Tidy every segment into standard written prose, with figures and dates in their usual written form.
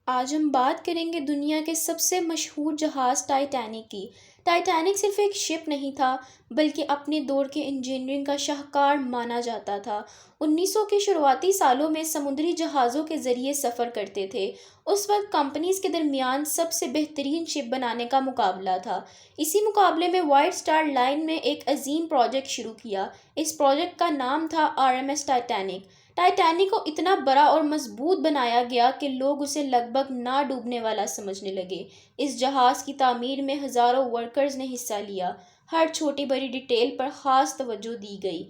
آج ہم بات کریں گے دنیا کے سب سے مشہور جہاز ٹائٹینک کی۔ ٹائٹینک صرف ایک شپ نہیں تھا بلکہ اپنے دور کے انجینئرنگ کا شاہکار مانا جاتا تھا۔ 1900 کے شروعاتی سالوں میں سمندری جہازوں کے ذریعے سفر کرتے تھے۔ اس وقت کمپنیز کے درمیان سب سے بہترین شپ بنانے کا مقابلہ تھا۔ اسی مقابلے میں وائٹ سٹار لائن نے ایک عظیم پروجیکٹ شروع کیا۔ اس پروجیکٹ کا نام تھا RMS ٹائٹینک۔ ٹائٹینک کو اتنا بڑا اور مضبوط بنایا گیا کہ لوگ اسے لگ بھگ نہ ڈوبنے والا سمجھنے لگے۔ اس جہاز کی تعمیر میں ہزاروں ورکرز نے حصہ لیا۔ ہر چھوٹی بڑی ڈیٹیل پر خاص توجہ دی گئی۔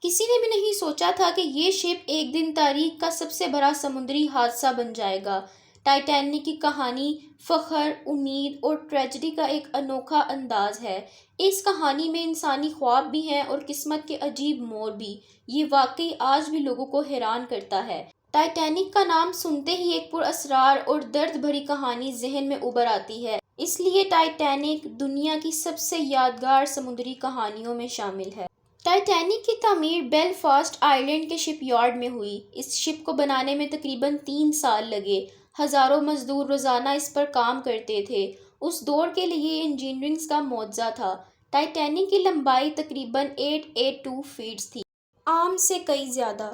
کسی نے بھی نہیں سوچا تھا کہ یہ شپ ایک دن تاریخ کا سب سے بڑا سمندری حادثہ بن جائے گا۔ ٹائٹینک کی کہانی فخر، امید اور ٹریجڈی کا ایک انوکھا انداز ہے۔ اس کہانی میں انسانی خواب بھی ہیں اور قسمت کے عجیب موڑ بھی۔ یہ واقعی آج بھی لوگوں کو حیران کرتا ہے۔ ٹائٹینک کا نام سنتے ہی ایک پراسرار اور درد بھری کہانی ذہن میں ابھر آتی ہے۔ اس لیے ٹائٹینک دنیا کی سب سے یادگار سمندری کہانیوں میں شامل ہے۔ ٹائٹینک کی تعمیر بیلفاسٹ آئرلینڈ کے شپ یارڈ میں ہوئی۔ اس شپ کو بنانے میں تقریباً 3 سال لگے۔ ہزاروں مزدور روزانہ اس پر کام کرتے تھے۔ اس دور کے لیے انجینئرنگ کا معجزہ تھا۔ ٹائٹینک کی لمبائی تقریباً 882 فیٹ تھی۔ عام سے کئی زیادہ۔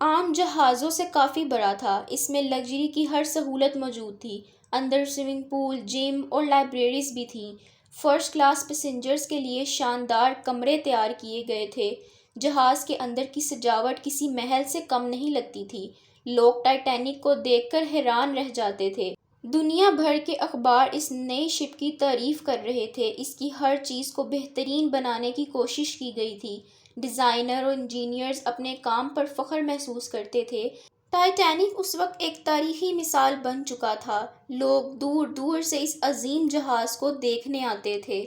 عام جہازوں سے کافی بڑا تھا۔ اس میں لگژری کی ہر سہولت موجود تھی۔ اندر سوئمنگ پول، جم اور لائبریریز بھی تھیں۔ فرسٹ کلاس پیسنجرز کے لیے شاندار کمرے تیار کیے گئے تھے۔ جہاز کے اندر کی سجاوٹ کسی محل سے کم نہیں لگتی تھی۔ لوگ ٹائٹینک کو دیکھ کر حیران رہ جاتے تھے۔ دنیا بھر کے اخبار اس نئی شپ کی تعریف کر رہے تھے۔ اس کی ہر چیز کو بہترین بنانے کی کوشش کی گئی تھی۔ ڈیزائنر اور انجینئرز اپنے کام پر فخر محسوس کرتے تھے۔ ٹائٹینک اس وقت ایک تاریخی مثال بن چکا تھا۔ لوگ دور دور سے اس عظیم جہاز کو دیکھنے آتے تھے۔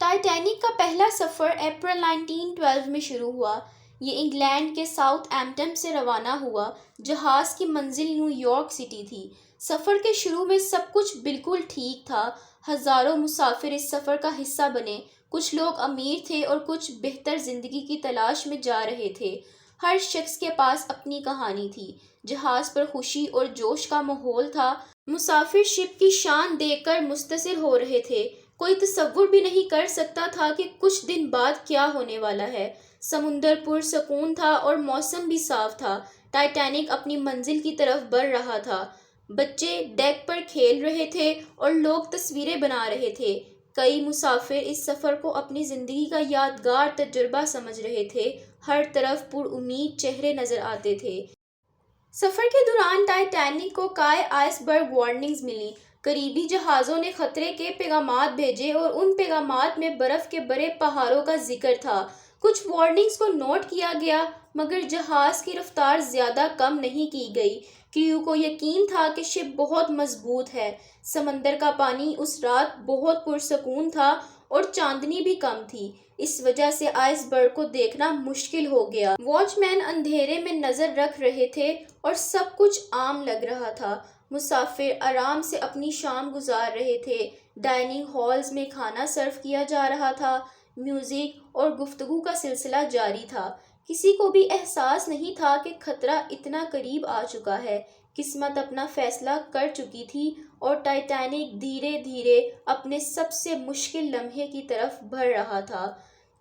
ٹائٹینک کا پہلا سفر اپریل 1912 میں شروع ہوا۔ یہ انگلینڈ کے ساؤتھ ایمپٹن سے روانہ ہوا۔ جہاز کی منزل نیو یارک سٹی تھی۔ سفر کے شروع میں سب کچھ بالکل ٹھیک تھا۔ ہزاروں مسافر اس سفر کا حصہ بنے۔ کچھ لوگ امیر تھے اور کچھ بہتر زندگی کی تلاش میں جا رہے تھے۔ ہر شخص کے پاس اپنی کہانی تھی۔ جہاز پر خوشی اور جوش کا ماحول تھا۔ مسافر شپ کی شان دیکھ کر متاثر ہو رہے تھے۔ کوئی تصور بھی نہیں کر سکتا تھا کہ کچھ دن بعد کیا ہونے والا ہے۔ سمندر پرسکون تھا اور موسم بھی صاف تھا۔ ٹائٹینک اپنی منزل کی طرف بڑھ رہا تھا۔ بچے ڈیک پر کھیل رہے تھے اور لوگ تصویریں بنا رہے تھے۔ کئی مسافر اس سفر کو اپنی زندگی کا یادگار تجربہ سمجھ رہے تھے۔ ہر طرف پر امید چہرے نظر آتے تھے۔ سفر کے دوران ٹائٹینک کو کئی آئس برگ وارننگز ملیں۔ قریبی جہازوں نے خطرے کے پیغامات بھیجے اور ان پیغامات میں برف کے بڑے پہاڑوں کا ذکر تھا۔ کچھ وارننگز کو نوٹ کیا گیا مگر جہاز کی رفتار زیادہ کم نہیں کی گئی۔ کریو کو یقین تھا کہ شپ بہت مضبوط ہے۔ سمندر کا پانی اس رات بہت پرسکون تھا اور چاندنی بھی کم تھی۔ اس وجہ سے آئس برگ کو دیکھنا مشکل ہو گیا۔ واچ مین اندھیرے میں نظر رکھ رہے تھے اور سب کچھ عام لگ رہا تھا۔ مسافر آرام سے اپنی شام گزار رہے تھے۔ ڈائننگ ہالز میں کھانا سرو کیا جا رہا تھا۔ میوزک اور گفتگو کا سلسلہ جاری تھا۔ کسی کو بھی احساس نہیں تھا کہ خطرہ اتنا قریب آ چکا ہے۔ قسمت اپنا فیصلہ کر چکی تھی اور ٹائٹینک دھیرے دھیرے اپنے سب سے مشکل لمحے کی طرف بڑھ رہا تھا۔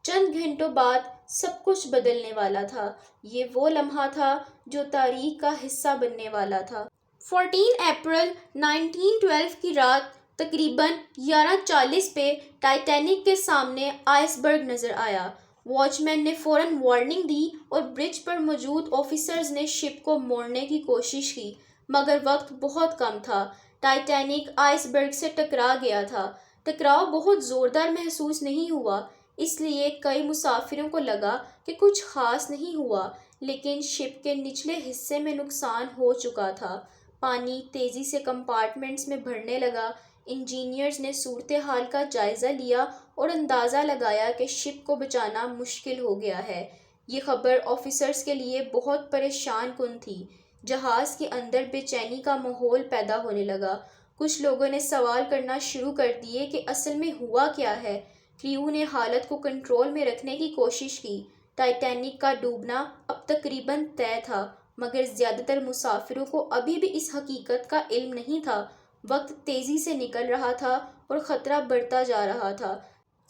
چند گھنٹوں بعد سب کچھ بدلنے والا تھا۔ یہ وہ لمحہ تھا جو تاریخ کا حصہ بننے والا تھا۔ 14 اپریل 1912 کی رات تقریباً 11:40 پہ ٹائٹینک کے سامنے آئس برگ نظر آیا۔ واچ مین نے فوراً وارننگ دی اور برج پر موجود آفیسرز نے شپ کو موڑنے کی کوشش کی مگر وقت بہت کم تھا۔ ٹائٹینک آئس برگ سے ٹکرا گیا تھا۔ ٹکراؤ بہت زوردار محسوس نہیں ہوا اس لیے کئی مسافروں کو لگا کہ کچھ خاص نہیں ہوا لیکن شپ کے نچلے حصے میں نقصان ہو چکا تھا۔ پانی تیزی سے کمپارٹمنٹس میں بھرنے لگا۔ انجینئرز نے صورتحال کا جائزہ لیا اور اندازہ لگایا کہ شپ کو بچانا مشکل ہو گیا ہے۔ یہ خبر آفیسرز کے لیے بہت پریشان کن تھی۔ جہاز کے اندر بے چینی کا ماحول پیدا ہونے لگا۔ کچھ لوگوں نے سوال کرنا شروع کر دیے کہ اصل میں ہوا کیا ہے۔ کریو نے حالت کو کنٹرول میں رکھنے کی کوشش کی۔ ٹائٹینک کا ڈوبنا اب تقریباً طے تھا۔ مگر زیادہ تر مسافروں کو ابھی بھی اس حقیقت کا علم نہیں تھا۔ وقت تیزی سے نکل رہا تھا اور خطرہ بڑھتا جا رہا تھا۔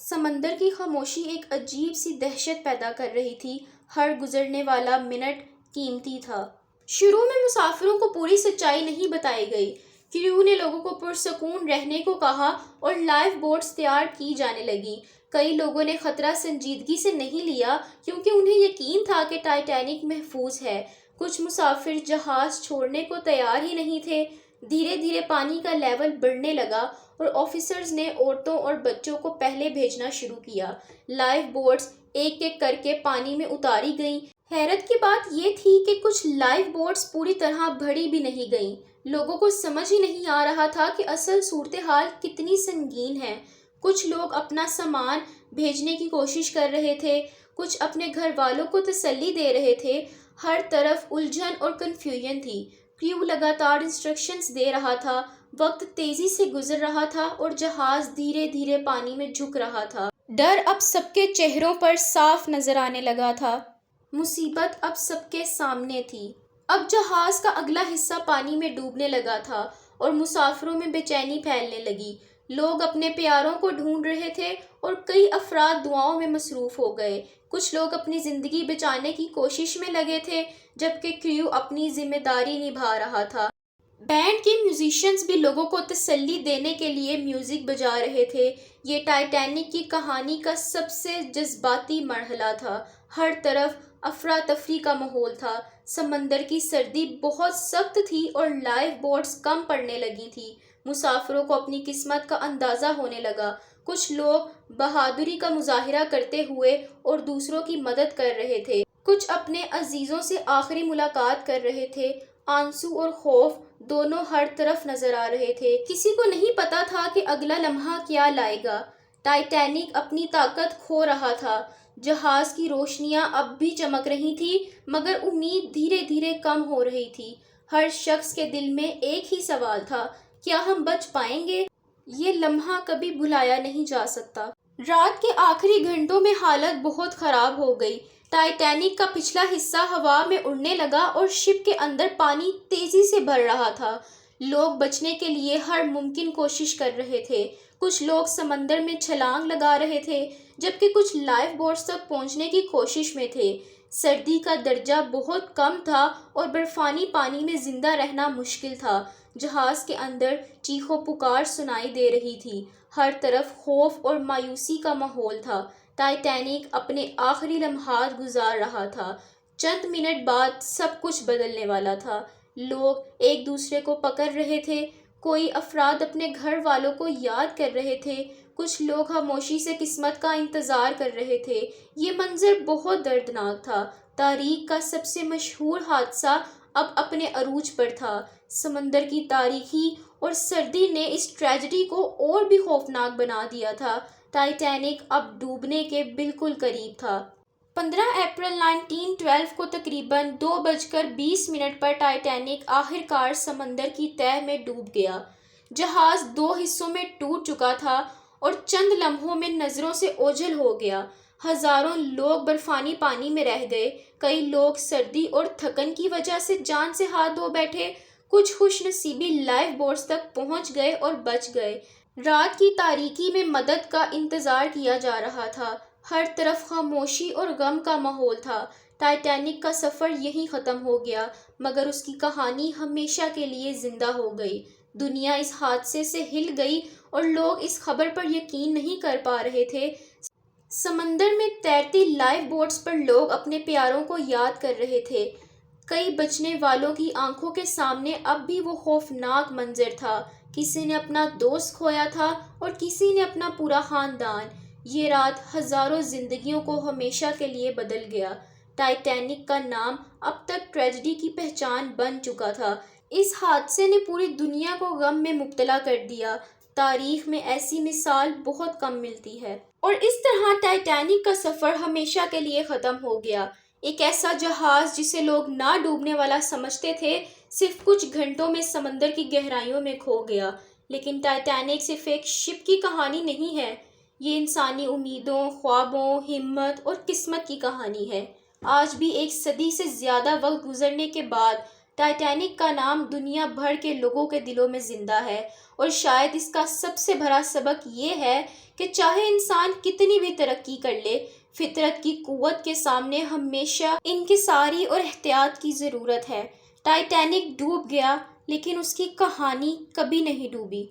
سمندر کی خاموشی ایک عجیب سی دہشت پیدا کر رہی تھی، ہر گزرنے والا منٹ قیمتی تھا۔ شروع میں مسافروں کو پوری سچائی نہیں بتائی گئی۔ کریو نے لوگوں کو پرسکون رہنے کو کہا اور لائف بوٹس تیار کی جانے لگیں۔ کئی لوگوں نے خطرہ سنجیدگی سے نہیں لیا کیونکہ انہیں یقین تھا کہ ٹائٹینک محفوظ ہے۔ کچھ مسافر جہاز چھوڑنے کو تیار ہی نہیں تھے۔ دھیرے دھیرے پانی کا لیول بڑھنے لگا اور آفیسرز نے عورتوں اور بچوں کو پہلے بھیجنا شروع کیا۔ لائف بوٹس ایک ایک کر کے پانی میں اتاری گئیں۔ حیرت کی بات یہ تھی کہ کچھ لائف بوٹس پوری طرح بھری بھی نہیں گئیں۔ لوگوں کو سمجھ ہی نہیں آ رہا تھا کہ اصل صورتحال کتنی سنگین ہے۔ کچھ لوگ اپنا سامان بھیجنے کی کوشش کر رہے تھے، کچھ اپنے گھر والوں کو تسلی دے رہے تھے۔ ہر طرف الجھن اور کنفیوژن تھی۔ کریو لگاتار انسٹرکشنز دے رہا تھا، وقت تیزی سے گزر رہا تھا اور جہاز دھیرے دھیرے پانی میں جھک رہا تھا۔ ڈر اب سب کے چہروں پر صاف نظر آنے لگا تھا۔ مصیبت اب سب کے سامنے تھی۔ اب جہاز کا اگلا حصہ پانی میں ڈوبنے لگا تھا اور مسافروں میں بے چینی پھیلنے لگی۔ لوگ اپنے پیاروں کو ڈھونڈ رہے تھے اور کئی افراد دعاؤں میں مصروف ہو گئے۔ کچھ لوگ اپنی زندگی بچانے کی کوشش میں لگے تھے جبکہ کریو اپنی ذمہ داری نبھا رہا تھا۔ بینڈ کے میوزیشینز بھی لوگوں کو تسلی دینے کے لیے میوزک بجا رہے تھے۔ یہ ٹائٹینک کی کہانی کا سب سے جذباتی مرحلہ تھا۔ ہر طرف افراتفری کا ماحول تھا۔ سمندر کی سردی بہت سخت تھی اور لائف بوٹس کم پڑنے لگی تھیں۔ مسافروں کو اپنی قسمت کا اندازہ ہونے لگا۔ کچھ لوگ بہادری کا مظاہرہ کرتے ہوئے اور دوسروں کی مدد کر رہے تھے۔ کچھ اپنے عزیزوں سے آخری ملاقات کر رہے تھے۔ آنسو اور خوف دونوں ہر طرف نظر آ رہے تھے۔ کسی کو نہیں پتا تھا کہ اگلا لمحہ کیا لائے گا۔ ٹائٹینک اپنی طاقت کھو رہا تھا۔ جہاز کی روشنیاں اب بھی چمک رہی تھیں مگر امید دھیرے دھیرے کم ہو رہی تھی۔ ہر شخص کے دل میں ایک ہی سوال تھا، کیا ہم بچ پائیں گے؟ یہ لمحہ کبھی بھلایا نہیں جا سکتا۔ رات کے آخری گھنٹوں میں حالت بہت خراب ہو گئی۔ ٹائٹینک کا پچھلا حصہ ہوا میں اڑنے لگا اور شپ کے اندر پانی تیزی سے بڑھ رہا تھا۔ لوگ بچنے کے لیے ہر ممکن کوشش کر رہے تھے۔ کچھ لوگ سمندر میں چھلانگ لگا رہے تھے جبکہ کچھ لائف بوٹس تک پہنچنے کی کوشش میں تھے۔ سردی کا درجہ بہت کم تھا اور برفانی پانی میں زندہ رہنا مشکل تھا۔ جہاز کے اندر چیخو پکار سنائی دے رہی تھی۔ ہر طرف خوف اور مایوسی کا ماحول تھا۔ ٹائٹینک اپنے آخری لمحات گزار رہا تھا۔ چند منٹ بعد سب کچھ بدلنے والا تھا۔ لوگ ایک دوسرے کو پکڑ رہے تھے، کوئی افراد اپنے گھر والوں کو یاد کر رہے تھے، کچھ لوگ خاموشی سے قسمت کا انتظار کر رہے تھے۔ یہ منظر بہت دردناک تھا۔ تاریخ کا سب سے مشہور حادثہ اب اپنے عروج پر تھا۔ سمندر کی تاریکی اور سردی نے اس ٹریجڈی کو اور بھی خوفناک بنا دیا تھا۔ ٹائٹینک اب ڈوبنے کے بالکل قریب تھا۔ 15 اپریل 1912 کو تقریباً 2:20 پر ٹائٹینک آخر کار سمندر کی تہہ میں ڈوب گیا۔ جہاز 2 حصوں میں ٹوٹ چکا تھا اور چند لمحوں میں نظروں سے اوجھل ہو گیا۔ ہزاروں لوگ برفانی پانی میں رہ گئے۔ کئی لوگ سردی اور تھکن کی وجہ سے جان سے ہاتھ دھو بیٹھے۔ کچھ خوش نصیبی لائف بوٹس تک پہنچ گئے اور بچ گئے۔ رات کی تاریکی میں مدد کا انتظار کیا جا رہا تھا۔ ہر طرف خاموشی اور غم کا ماحول تھا۔ ٹائٹینک کا سفر یہیں ختم ہو گیا مگر اس کی کہانی ہمیشہ کے لیے زندہ ہو گئی۔ دنیا اس حادثے سے ہل گئی اور لوگ اس خبر پر یقین نہیں کر پا رہے تھے۔ سمندر میں تیرتی لائف بوٹس پر لوگ اپنے پیاروں کو یاد کر رہے تھے۔ کئی بچنے والوں کی آنکھوں کے سامنے اب بھی وہ خوفناک منظر تھا۔ کسی نے اپنا دوست کھویا تھا اور کسی نے اپنا پورا خاندان۔ یہ رات ہزاروں زندگیوں کو ہمیشہ کے لیے بدل گیا۔ ٹائٹینک کا نام اب تک ٹریجڈی کی پہچان بن چکا تھا۔ اس حادثے نے پوری دنیا کو غم میں مبتلا کر دیا۔ تاریخ میں ایسی مثال بہت کم ملتی ہے۔ اور اس طرح ٹائٹینک کا سفر ہمیشہ کے لیے ختم ہو گیا۔ ایک ایسا جہاز جسے لوگ نہ ڈوبنے والا سمجھتے تھے صرف کچھ گھنٹوں میں سمندر کی گہرائیوں میں کھو گیا۔ لیکن ٹائٹینک صرف ایک شپ کی کہانی نہیں ہے، یہ انسانی امیدوں، خوابوں، ہمت اور قسمت کی کہانی ہے۔ آج بھی ایک صدی سے زیادہ وقت گزرنے کے بعد ٹائٹینک کا نام دنیا بھر کے لوگوں کے دلوں میں زندہ ہے، اور شاید اس کا سب سے بڑا سبق یہ ہے کہ چاہے انسان کتنی بھی ترقی کر لے، فطرت کی قوت کے سامنے ہمیشہ انکساری اور احتیاط کی ضرورت ہے۔ ٹائٹینک ڈوب گیا، لیکن اس کی کہانی کبھی نہیں ڈوبی۔